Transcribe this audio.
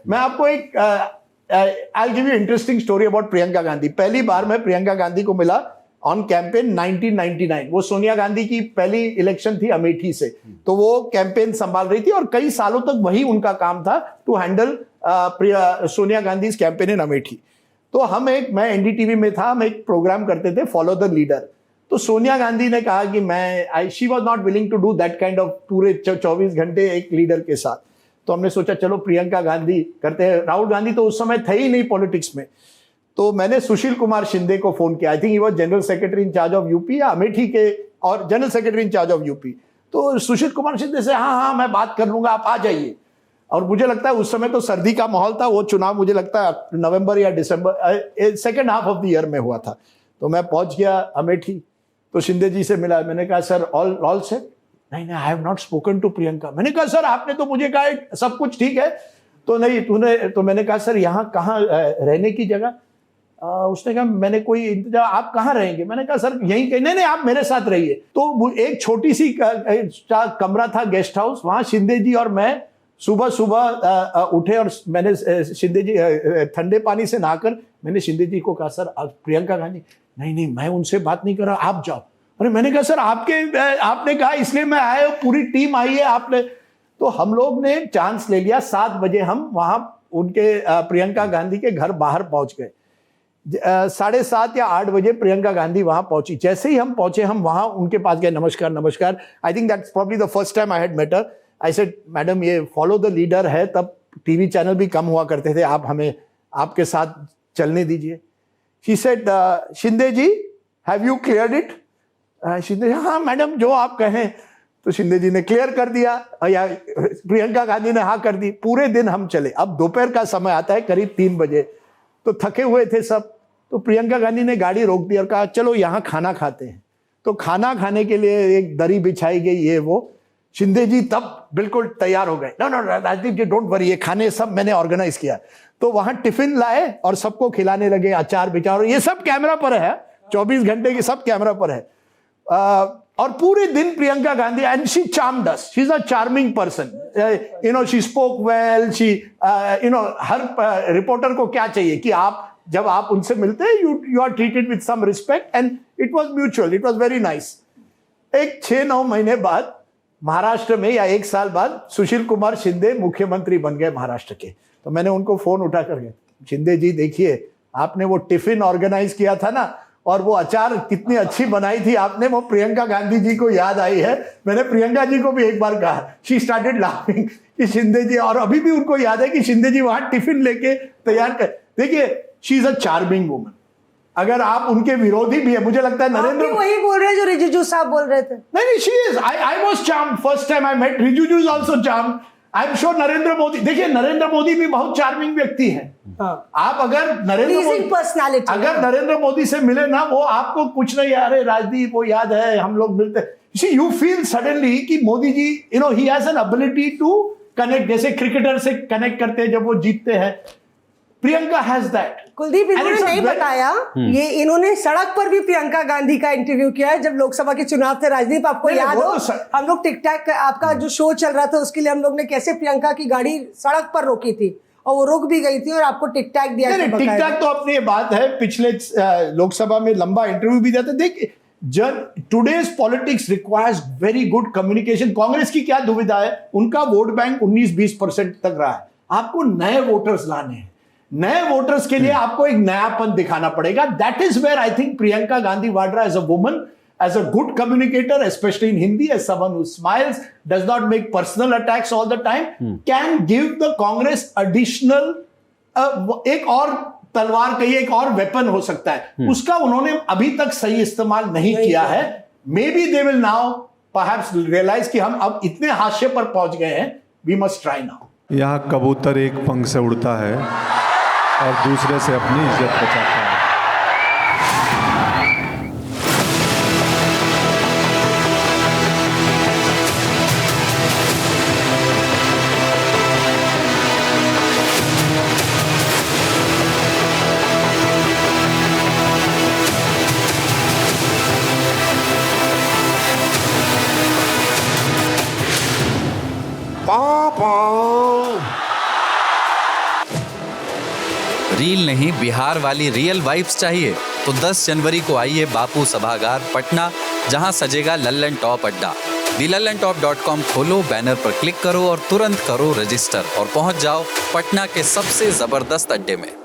मैं आपको एक I give you interesting story about Priyanka Gandhi. पहली बार मैं प्रियंका गांधी को मिला ऑन कैंपेन 1999। वो सोनिया गांधी की पहली इलेक्शन थी अमेठी से, तो वो कैंपेन संभाल रही थी और कई सालों तक वही उनका काम था, to handle Sonia Gandhi campaign in Amethi. तो मैं एनडीटीवी में था, हम एक प्रोग्राम करते थे, फॉलो द लीडर। तो सोनिया गांधी ने कहा कि she was not willing to do that kind of पूरे 24 घंटे एक लीडर के साथ। तो हमने सोचा चलो प्रियंका गांधी करते हैं। राहुल गांधी तो उस समय थे ही नहीं पॉलिटिक्स में। तो मैंने सुशील कुमार शिंदे को फोन किया। I think he was general secretary in charge of UP या अमेठी के, और general secretary in charge of UP. तो सुशील कुमार शिंदे से हाँ मैं बात कर लूंगा, आप आ जाइए। और मुझे लगता है उस समय तो सर्दी का माहौल था, वो चुनाव मुझे लगता है नवंबर या दिसंबर second half of the year में हुआ था। तो मैं पहुंच गया अमेठी, तो शिंदे जी से मिला। मैंने कहा सर ऑल सेट? नहीं I have not spoken to Priyanka. मैंने कहा सर आपने तो मुझे कहा सब कुछ ठीक है। तो नहीं तो मैंने कहा सर यहाँ कहाँ रहने की जगह? उसने कहा मैंने कोई इंतजाम, आप कहाँ रहेंगे? मैंने कहा सर यहीं कहीं। नहीं आप मेरे साथ रहिए। तो एक छोटी सी कमरा था, गेस्ट हाउस, वहां शिंदे जी और मैं सुबह उठे और मैंने शिंदे जी ठंडे पानी से नहाकर मैंने शिंदे जी को कहा सर प्रियंका गांधी। नहीं मैं उनसे बात नहीं कर रहा, आप जाओ। अरे मैंने कहा सर आपने कहा इसलिए मैं आया, पूरी टीम आई है आपने। तो हम लोग ने चांस ले लिया। 7 बजे हम वहां उनके प्रियंका गांधी के घर बाहर पहुंच गए। 7:30 या 8 बजे प्रियंका गांधी वहां पहुंची। जैसे ही हम पहुंचे, हम वहां उनके पास गए, नमस्कार। I think that's probably the first time I had met her. I said madam ये फॉलो द लीडर है, तब टीवी चैनल भी कम हुआ करते थे, आप हमें आपके साथ चलने दीजिए। She said Shinde ji have you cleared it? Shinde हाँ मैडम जो आप कहें। तो शिंदे जी ने क्लियर कर दिया या प्रियंका गांधी ने हाँ कर दी। पूरे दिन हम चले। अब दोपहर का समय आता है करीब 3 बजे, तो थके हुए थे सब। तो प्रियंका गांधी ने गाड़ी रोक दी और कहा चलो यहाँ खाना खाते हैं। तो खाना खाने के लिए एक दरी बिछाई गई, ये वो। शिंदे जी तब बिल्कुल तैयार हो गए। No Rajdeep ji don't worry, ये खाने सब मैंने ऑर्गेनाइज किया। तो वहां टिफिन लाए और सबको खिलाने लगे, अचार विचार, ये सब कैमरा पर है, 24 घंटे की सब कैमरा पर है। और पूरे दिन Priyanka Gandhi, and she charmed us, she is a charming person, she spoke well, she हर रिपोर्टर को क्या चाहिए कि जब आप उनसे मिलते हैं you are treated with some respect, and it was mutual, it was very nice. एक 6-9 महीने बाद महाराष्ट्र में, या 1 साल बाद, सुशील कुमार शिंदे मुख्यमंत्री बन गए महाराष्ट्र के। तो मैंने उनको फोन उठा कर, शिंदे जी देखिए आपने वो टिफिन ऑर्गेनाइज किया था ना, और वो अचार कितनी अच्छी बनाई थी आपने, वो प्रियंका गांधी जी को याद आई है। मैंने प्रियंका जी को भी एक बार कहा, शी स्टार्टेड लाफिंग कि शिंदे जी, और अभी भी उनको याद है कि शिंदे जी वहां टिफिन लेके तैयार कर। देखिए she is a charming woman. अगर आप उनके विरोधी भी है, मुझे लगता है नरेंद्र वही बोल रहे हैं जो रिजिजू साहब बोल रहे थे। नहीं she is, I was charmed first time I met Rijiju, is also charmed. I am sure Narendra Modi, देखिए नरेंद्र मोदी भी बहुत चार्मिंग व्यक्ति है। आप अगर नरेंद्र मोदी से मिले ना, वो आपको कुछ नहीं, अरे राजदीप वो याद है हम लोग मिलते, यू फील सडनली कि Modi ji he has an ability to connect, जैसे क्रिकेटर से कनेक्ट करते हैं जब वो जीतते हैं। Priyanka has that. कुलदीप इन्होंने नहीं बताया, ये इन्होंने सड़क पर भी प्रियंका गांधी का इंटरव्यू किया है जब लोकसभा के चुनाव थे। राजदीप आपको याद हो, हम लोग टिक टैक आपका जो शो चल रहा था उसके लिए हम लोग ने कैसे प्रियंका की गाड़ी सड़क पर रोकी थी, और वो रुक भी गई थी और आपको टिक टैक दिया। टिक टैक तो अपनी बात है, पिछले लोकसभा में लंबा इंटरव्यू भी दिया था। देखिए today's politics requires very good communication. Congress की क्या दुविधा है, उनका वोट बैंक 19-20% तक रहा है। आपको नए वोटर्स लाने हैं, नए वोटर्स के लिए आपको एक नयापन दिखाना पड़ेगा। That is where I think Priyanka Gandhi Vadra as a woman, as a good communicator, especially in Hindi, as someone who smiles, does not make personal attacks all the time, can give the Congress additional एक और तलवार कहिए, एक और weapon हो सकता है। उसका उन्होंने अभी तक सही इस्तेमाल नहीं किया है। Maybe they will now perhaps realise कि हम अब इतने हाशिए पर पहुंच गए हैं, वी मस्ट ट्राई नाउ। यहाँ कबूतर एक पंख से उड़ता है और दूसरे से अपनी इज्जत बचाता है। रील नहीं, बिहार वाली रियल वाइब्स चाहिए तो 10 जनवरी को आइए बापू सभागार पटना, जहां सजेगा लल्लन टॉप अड्डा। thelallanTop.com खोलो, बैनर पर क्लिक करो और तुरंत करो रजिस्टर और पहुंच जाओ पटना के सबसे जबरदस्त अड्डे में।